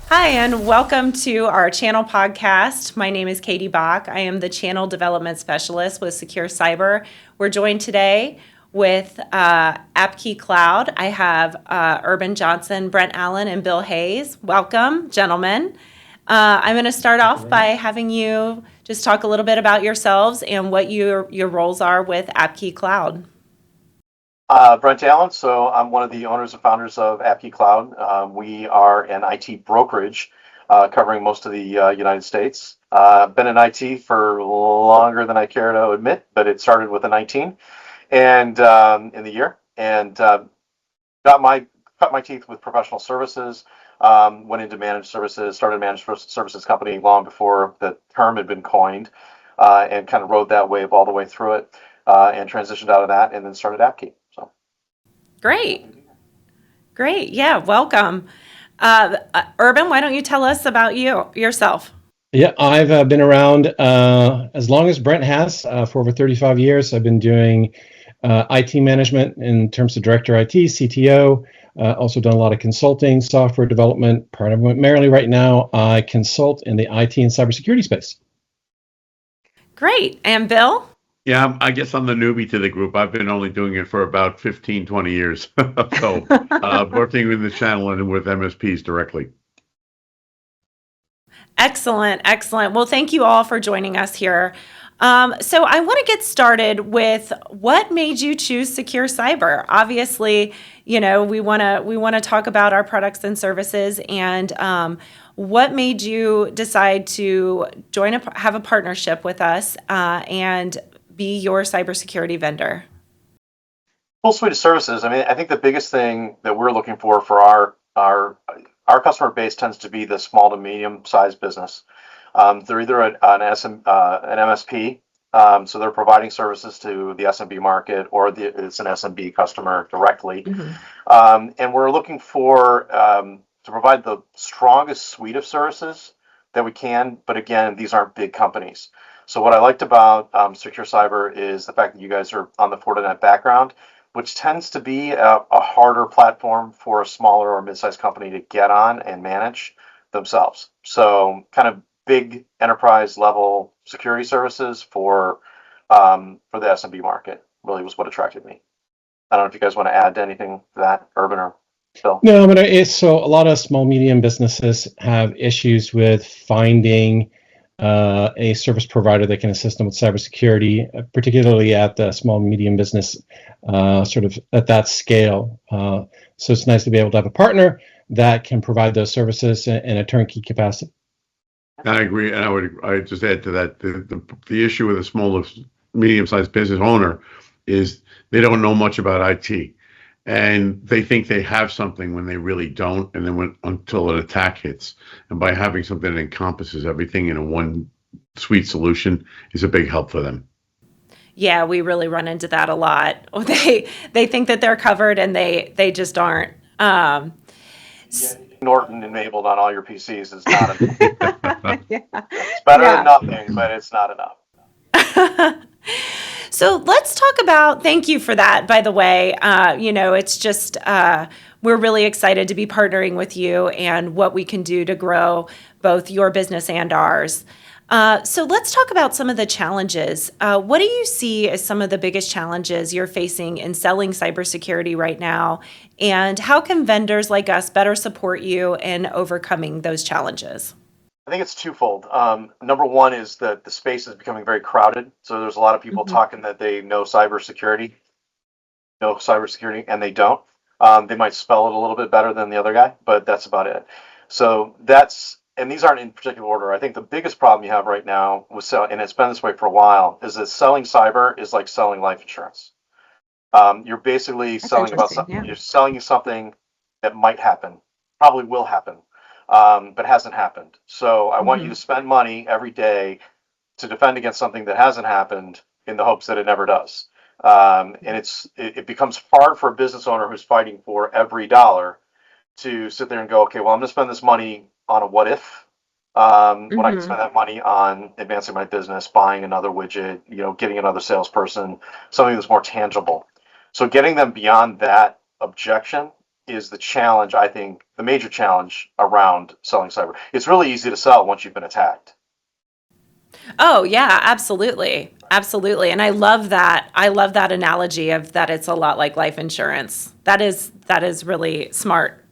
Hi, and welcome to our channel podcast. My name is Katie Bach. I am the Channel Development Specialist with SecureCyber. We're joined today with AppKey Cloud. I have Urban Johnson, Brent Allen, and Bill Hayes. Welcome, gentlemen. I'm going to start off by having you just talk a little bit about yourselves and what your roles are with AppKey Cloud. Brent Allen. So I'm one of the owners and founders of AppKey Cloud. We are an IT brokerage covering most of the United States. Been in IT for longer than I care to admit, but it started with a 19 and in the year, and cut my teeth with professional services. Went into managed services, started a managed services company long before the term had been coined, and kind of rode that wave all the way through it, and transitioned out of that, and then started AppKey. So Great. Yeah, welcome. Urban, why don't you tell us about yourself? Yeah, I've been around as long as Brent has, for over 35 years. I've been doing IT management in terms of director IT, CTO, also done a lot of consulting, software development. Primarily right now, I consult in the IT and cybersecurity space. Great. And Bill? Yeah, I guess I'm the newbie to the group. I've been only doing it for about 15, 20 years. So working with the channel and with MSPs directly. Excellent. Well, thank you all for joining us here. So I want to get started with what made you choose SecureCyber. Obviously, we want to talk about our products and services, and what made you decide to have a partnership with us and be your cybersecurity vendor? full suite of services. I mean, I think the biggest thing that we're looking for our customer base tends to be the small to medium sized business. They're either an MSP, so they're providing services to the SMB market, or it's an SMB customer directly. And we're looking for to provide the strongest suite of services that we can. But again, these aren't big companies. So what I liked about SecureCyber is the fact that you guys are on the Fortinet background, which tends to be a harder platform for a smaller or mid-sized company to get on and manage themselves. So kind of big enterprise level security services for the SMB market really was what attracted me. I don't know if you guys want to add anything to that, Urban or Bill. No, but so a lot of small, medium businesses have issues with finding a service provider that can assist them with cybersecurity, particularly at the small, medium business, sort of at that scale. So it's nice to be able to have a partner that can provide those services in a turnkey capacity. I agree, and I just add to that the issue with a small, medium-sized business owner is they don't know much about IT, and they think they have something when they really don't, and then until an attack hits. And by having something that encompasses everything in a one suite solution is a big help for them. Yeah, we really run into that a lot. They think that they're covered, and they just aren't. Norton enabled on all your PCs is not enough. Yeah. It's better than nothing, but it's not enough. So let's talk about, thank you for that, by the way. It's just, we're really excited to be partnering with you and what we can do to grow both your business and ours. So let's talk about some of the challenges. What do you see as some of the biggest challenges you're facing in selling cybersecurity right now? And how can vendors like us better support you in overcoming those challenges? I think it's twofold. Number one is that the space is becoming very crowded. So there's a lot of people talking that they know cybersecurity, and they don't. They might spell it a little bit better than the other guy, but that's about it. So and these aren't in particular order. I think the biggest problem you have right now with and it's been this way for a while, is that selling cyber is like selling life insurance. You're basically selling about something. Yeah. You're selling you something that might happen, probably will happen, but hasn't happened. So I want you to spend money every day to defend against something that hasn't happened in the hopes that it never does. And it becomes hard for a business owner who's fighting for every dollar to sit there and go, okay, well, I'm going to spend this money on a what if, when I can spend that money on advancing my business, buying another widget, getting another salesperson, something that's more tangible. So getting them beyond that objection is the challenge, I think, the major challenge around selling cyber. It's really easy to sell once you've been attacked. Oh, yeah, absolutely. Absolutely. And I love that. I love that analogy of that it's a lot like life insurance. That is really smart.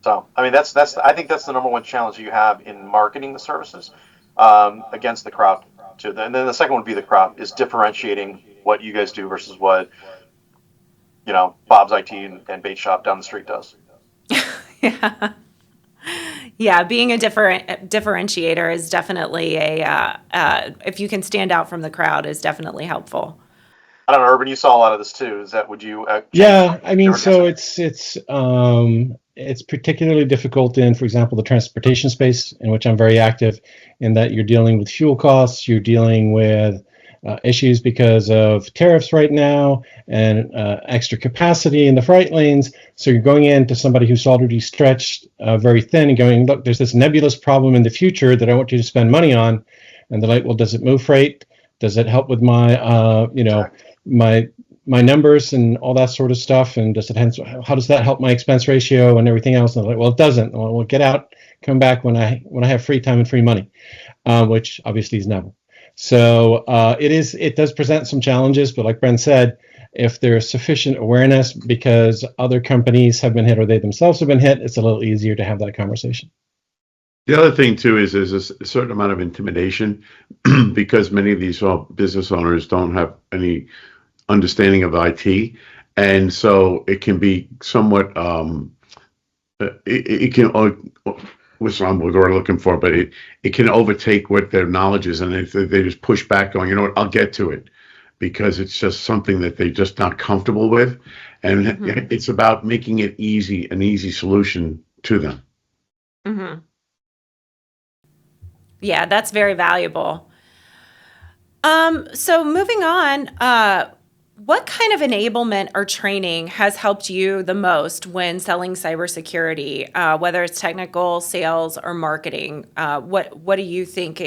So, I mean, I think that's the number one challenge you have in marketing the services against the crowd. Too. And then the second one would be the crowd is differentiating what you guys do versus what Bob's IT and bait shop down the street does. Yeah. Yeah, being a differentiator is definitely if you can stand out from the crowd is definitely helpful. I don't know, Urban, you saw a lot of this too. Would you Yeah, I mean, so different it's particularly difficult in, for example, the transportation space, in which I'm very active, in that you're dealing with fuel costs, you're dealing with issues because of tariffs right now, and extra capacity in the freight lanes. So you're going into somebody who's already stretched very thin and going, look, there's this nebulous problem in the future that I want you to spend money on. And they're like, well, does it move freight? Does it help with my, my numbers and all that sort of stuff? And how does that help my expense ratio and everything else? And they're like, well, it doesn't. Well, we'll get out, come back when I have free time and free money, which obviously is never. So it does present some challenges, but like Brent said, if there's sufficient awareness because other companies have been hit or they themselves have been hit, it's a little easier to have that conversation. The other thing too is there's a certain amount of intimidation because many of these business owners don't have any understanding of IT, and so it can be somewhat it can what's the word we're looking for, but it can overtake what their knowledge is, and they just push back going, you know what, I'll get to it, because it's just something that they're just not comfortable with, and it's about making it an easy solution to them. Mm-hmm. Yeah, that's very valuable. So moving on, what kind of enablement or training has helped you the most when selling cybersecurity, whether it's technical, sales, or marketing? What do you think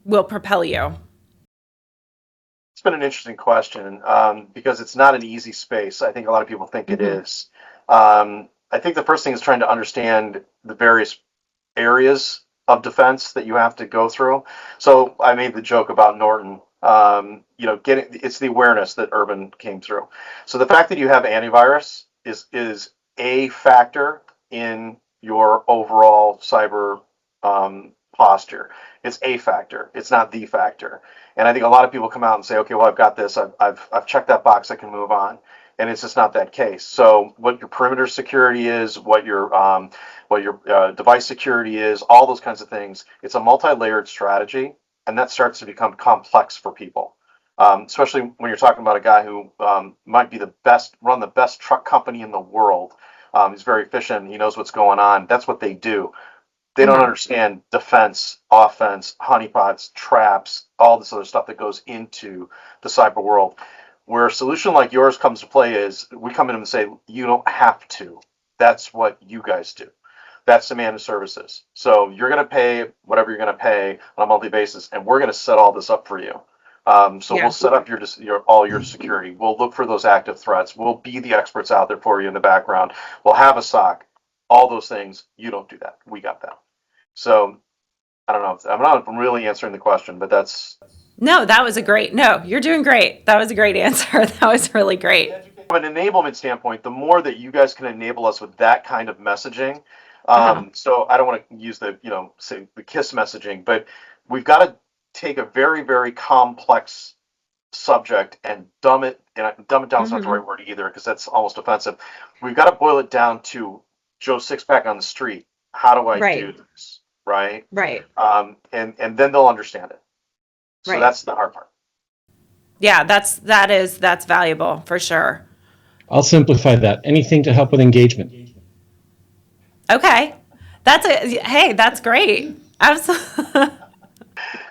will propel you? It's been an interesting question because it's not an easy space. I think a lot of people think it is. I think the first thing is trying to understand the various areas of defense that you have to go through. So I made the joke about Norton. It's the awareness that Urban came through. So the fact that you have antivirus is a factor in your overall cyber posture. It's a factor. It's not the factor. And I think a lot of people come out and say, okay, well, I've got this. I've checked that box. I can move on. And it's just not that case. So what your perimeter security is, what your device security is, all those kinds of things. It's a multi-layered strategy, and that starts to become complex for people, especially when you're talking about a guy who might be run the best truck company in the world. He's very efficient. He knows what's going on. That's what they do. They don't understand defense, offense, honeypots, traps, all this other stuff that goes into the cyber world. Where a solution like yours comes to play is we come in and say, you don't have to. That's what you guys do. That's the managed services. So you're going to pay whatever you're going to pay on a monthly basis, and we're going to set all this up for you. We'll set up all your security. We'll look for those active threats. We'll be the experts out there for you in the background. We'll have a SOC. All those things. You don't do that. We got that. So I don't know. I'm not really answering the question, but that's. No, you're doing great. That was a great answer. That was really great. From an enablement standpoint, the more that you guys can enable us with that kind of messaging, so I don't want to use the KISS messaging, but we've got to take a very, very complex subject and dumb it down. Is not the right word either, because that's almost offensive. We've got to boil it down to Joe Sixpack on the street. How do I do this? Right. And then they'll understand it. So that's the hard part. Yeah, that's valuable for sure. I'll simplify that. Anything to help with engagement. Okay. That's great. Absolutely.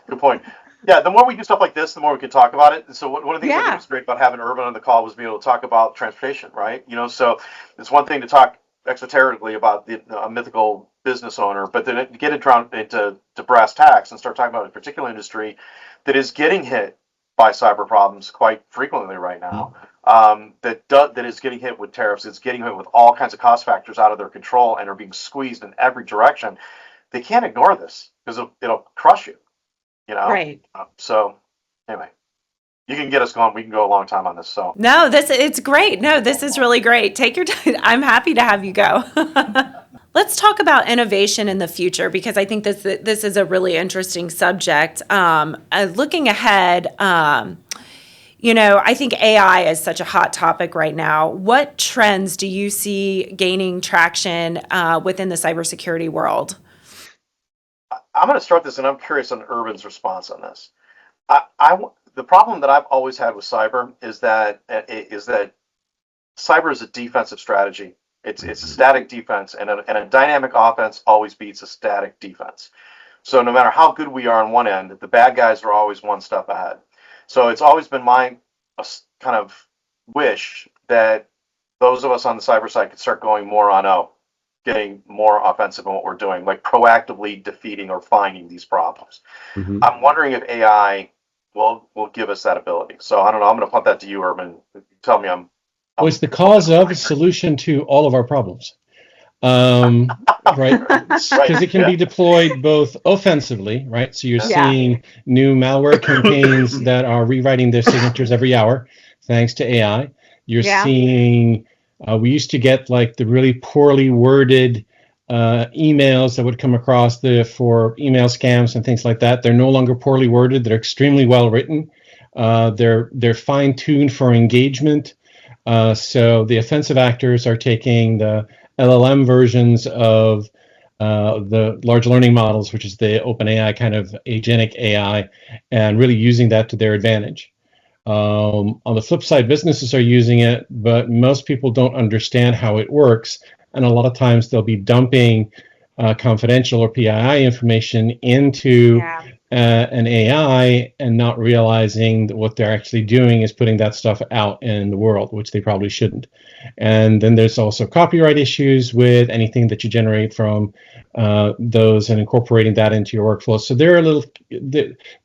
Good point. Yeah, the more we do stuff like this, the more we can talk about it. And so one of the things I think was great about having Urban on the call was being able to talk about transportation, right? So it's one thing to talk exoterically about a mythical business owner, but then get it down into brass tacks and start talking about a particular industry that is getting hit by cyber problems quite frequently right now. that is getting hit with tariffs, it's getting hit with all kinds of cost factors out of their control and are being squeezed in every direction. They can't ignore this because it'll crush you, Right. So anyway, you can get us going. We can go a long time on this. So No, it's great. No, this is really great. Take your time. I'm happy to have you go. Let's talk about innovation in the future, because I think this is a really interesting subject. Looking ahead, I think AI is such a hot topic right now. What trends do you see gaining traction within the cybersecurity world? I'm going to start this, and I'm curious on Urban's response on this. The problem that I've always had with cyber is that cyber is a defensive strategy. It's a static defense, and a dynamic offense always beats a static defense. So no matter how good we are on one end, the bad guys are always one step ahead. So it's always been my kind of wish that those of us on the cyber side could start going more on getting more offensive in what we're doing, like proactively defeating or finding these problems. Mm-hmm. I'm wondering if AI will give us that ability. So I don't know. I'm going to punt that to you, Urban. Tell me it's the cause of solution to all of our problems. Right? Because it can be deployed both offensively, right? So you're seeing new malware campaigns that are rewriting their signatures every hour, thanks to AI. You're seeing, we used to get like the really poorly worded emails that would come across for email scams and things like that. They're no longer poorly worded. They're extremely well written. They're fine-tuned for engagement. So the offensive actors are taking the LLM versions of the large learning models, which is the OpenAI kind of agentic AI, and really using that to their advantage. On the flip side, businesses are using it, but most people don't understand how it works. And a lot of times they'll be dumping confidential or PII information into an AI and not realizing that what they're actually doing is putting that stuff out in the world, which they probably shouldn't. And then there's also copyright issues with anything that you generate from those and incorporating that into your workflow. So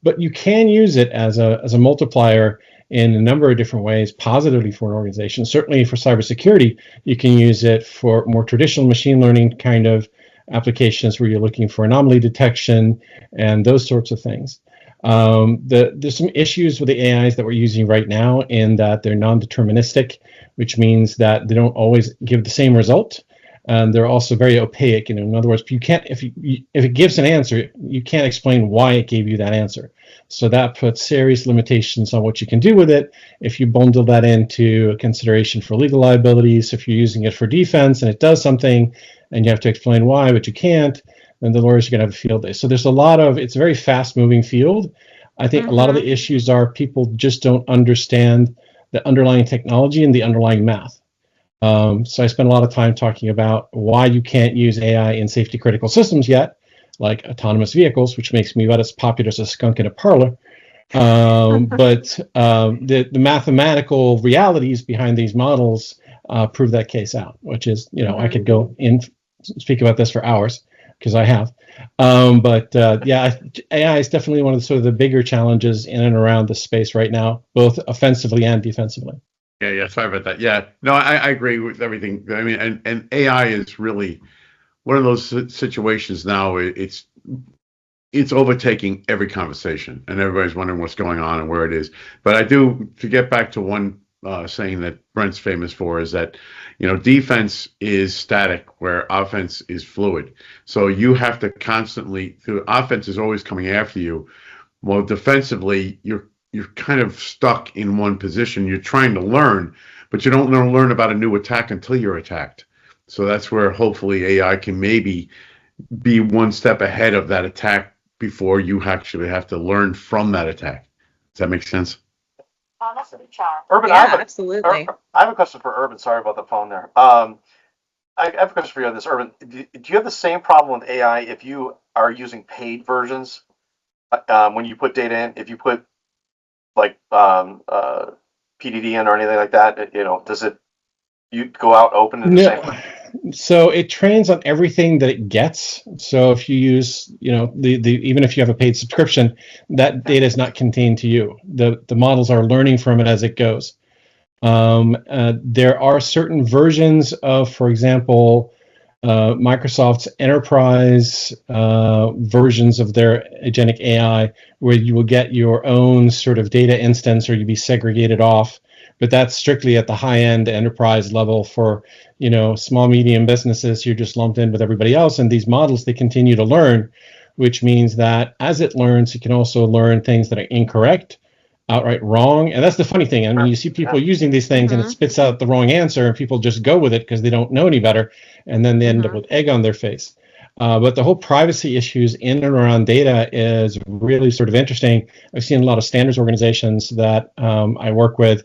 but you can use it as a multiplier in a number of different ways, positively for an organization. Certainly for cybersecurity, you can use it for more traditional machine learning kind of applications where you're looking for anomaly detection and those sorts of things. There's some issues with the AIs that we're using right now in that they're non-deterministic, which means that they don't always give the same result. And they're also very opaque. In other words, you can't, if it gives an answer, you can't explain why it gave you that answer. So that puts serious limitations on what you can do with it. If you bundle that into a consideration for legal liabilities, if you're using it for defense and it does something and you have to explain why, but you can't, then the lawyers are going to have a field day. So there's it's a very fast moving field. I think a lot of the issues are people just don't understand the underlying technology and the underlying math. So I spent a lot of time talking about why you can't use AI in safety critical systems yet, like autonomous vehicles, which makes me about as popular as a skunk in a parlor. But the mathematical realities behind these models prove that case out, which is, I could go in, speak about this for hours because I have. But AI is definitely one of the bigger challenges in and around the space right now, both offensively and defensively. Yeah. Sorry about that. Yeah. No, I agree with everything. I mean, and AI is really one of those situations now. It's overtaking every conversation, and everybody's wondering what's going on and where it is. But to get back to one saying that Brent's famous for is that, defense is static where offense is fluid. So you have to constantly, the offense is always coming after you. Well, defensively, you're kind of stuck in one position. You're trying to learn, but you don't learn about a new attack until you're attacked. So that's where hopefully AI can maybe be one step ahead of that attack before you actually have to learn from that attack. Does that make sense? Urban, absolutely. I have a question for Urban. Sorry about the phone there. I have a question for you on this, Urban. Do you have the same problem with AI if you are using paid versions when you put data in? If you put like PDD in or anything like that, does you go out open in the same way? So it trains on everything that it gets. So if you use, even if you have a paid subscription, that data is not contained to you. The models are learning from it as it goes. There are certain versions of, for example, Microsoft's enterprise versions of their agentic AI, where you will get your own sort of data instance, or you'll be segregated off. But that's strictly at the high-end enterprise level. For small medium businesses, you're just lumped in with everybody else, and these models, they continue to learn, which means that as it learns, it can also learn things that are incorrect, outright wrong. And that's the funny thing. I mean, you see people using these things and it spits out the wrong answer, and people just go with it because they don't know any better, and then they end up with egg on their face. But the whole privacy issues in and around data is really sort of interesting. I've seen a lot of standards organizations that I work with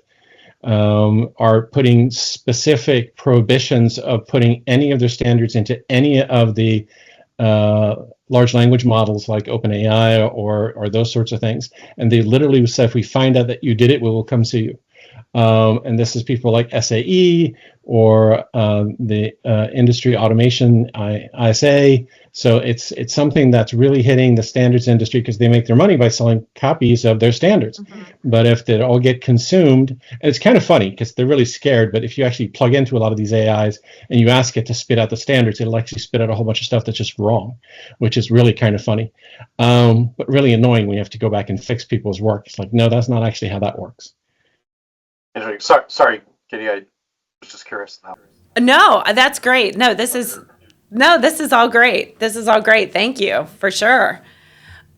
are putting specific prohibitions of putting any of their standards into any of the large language models like OpenAI or those sorts of things. And they literally said, if we find out that you did it, we will come see you. And this is people like SAE or the industry automation, ISA. So it's something that's really hitting the standards industry, because they make their money by selling copies of their standards. But if they all get consumed, and it's kind of funny because they're really scared, but if you actually plug into a lot of these AIs and you ask it to spit out the standards, it'll actually spit out a whole bunch of stuff that's just wrong, which is really kind of funny, but really annoying when you have to go back and fix people's work. It's like, no, that's not actually how that works. Sorry, Kitty, I was just curious. No, that's great. No, this is all great. This is all great. Thank you for sure.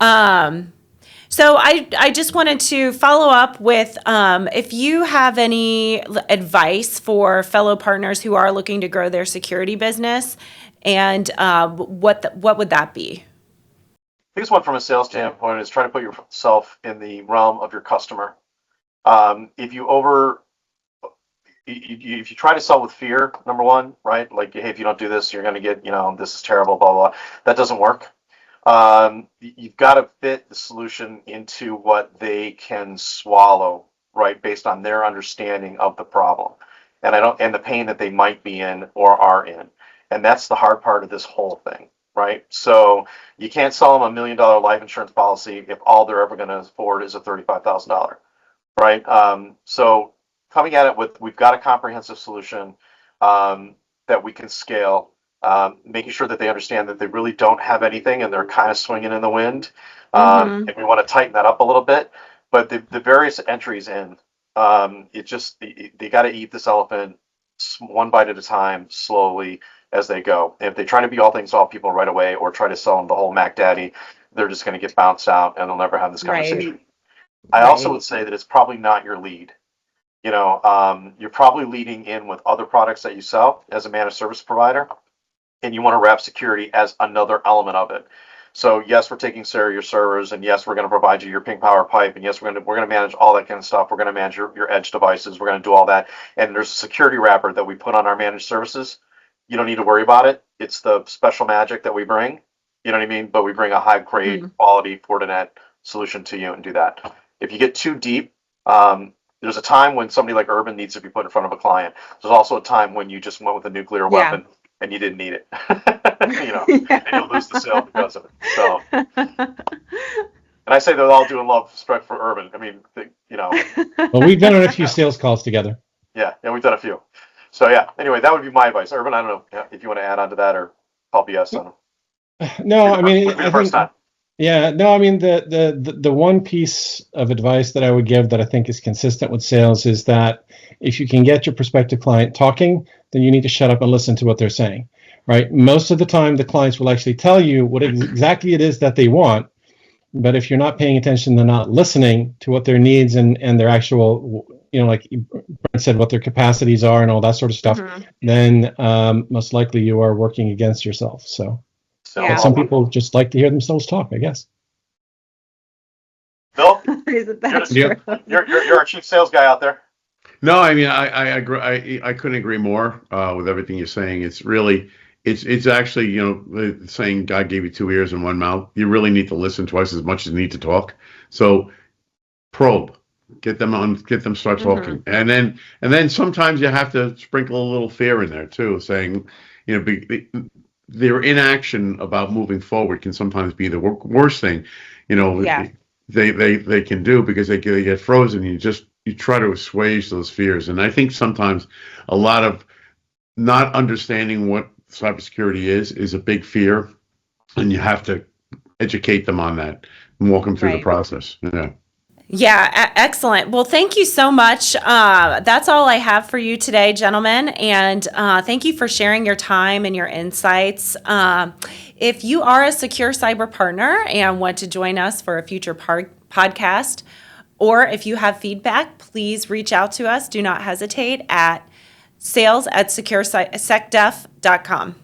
So I just wanted to follow up with if you have any advice for fellow partners who are looking to grow their security business, and what would that be? Biggest one from a sales standpoint is try to put yourself in the realm of your customer. If you try to sell with fear, number one, right? Like, hey, if you don't do this, you're going to get, this is terrible, blah, blah, blah. That doesn't work. You've got to fit the solution into what they can swallow, right? Based on their understanding of the problem and the pain that they might be in or are in. And that's the hard part of this whole thing, right? So you can't sell them $1 million life insurance policy if all they're ever going to afford is a $35,000. Right. So coming at it with, we've got a comprehensive solution that we can scale, making sure that they understand that they really don't have anything and they're kind of swinging in the wind. And we want to tighten that up a little bit. But the various entries in, they got to eat this elephant one bite at a time, slowly as they go. If they try to be all things to all people right away, or try to sell them the whole Mac Daddy, they're just going to get bounced out and they'll never have this conversation. Right. I also would say that it's probably not your lead. You're probably leading in with other products that you sell as a managed service provider, and you want to wrap security as another element of it. So yes, we're taking care of your servers, and yes, we're going to provide you your ping power pipe, and yes, we're going to manage all that kind of stuff. We're going to manage your edge devices. We're going to do all that, and there's a security wrapper that we put on our managed services. You don't need to worry about it. It's the special magic that we bring. You know what I mean? But we bring a high grade quality Fortinet solution to you and do that. If you get too deep, there's a time when somebody like Urban needs to be put in front of a client. There's also a time when you just went with a nuclear weapon and you didn't need it. And you'll lose the sale because of it. So, and I say that all due in love, respect for Urban. I mean, Well, we've done a few sales calls together. Yeah, we've done a few. So anyway, that would be my advice. Urban, I don't know if you want to add on to that or call BS on them. No, I mean, the first time. Yeah, no, I mean, the one piece of advice that I would give that I think is consistent with sales is that if you can get your prospective client talking, then you need to shut up and listen to what they're saying, right? Most of the time, the clients will actually tell you what exactly it is that they want. But if you're not paying attention, they're not listening to what their needs and their actual, like Brent said, what their capacities are and all that sort of stuff, then most likely you are working against yourself. So. But some people just like to hear themselves talk, I guess. Bill, That's true. You're our chief sales guy out there. No, I mean, I agree. I couldn't agree more with everything you're saying. It's really, it's actually, the saying God gave you 2 ears and 1 mouth. You really need to listen twice as much as you need to talk. So probe, get them start talking, and then sometimes you have to sprinkle a little fear in there too, saying, their inaction about moving forward can sometimes be the worst thing, they can do, because they get frozen. You just you try to assuage those fears. And I think sometimes a lot of not understanding what cybersecurity is a big fear, and you have to educate them on that and walk them through the Right. process. Yeah. Yeah, excellent. Well, thank you so much. That's all I have for you today, gentlemen. And thank you for sharing your time and your insights. If you are a Secure Cyber partner and want to join us for a future podcast, or if you have feedback, please reach out to us. Do not hesitate at sales@securesecdef.com.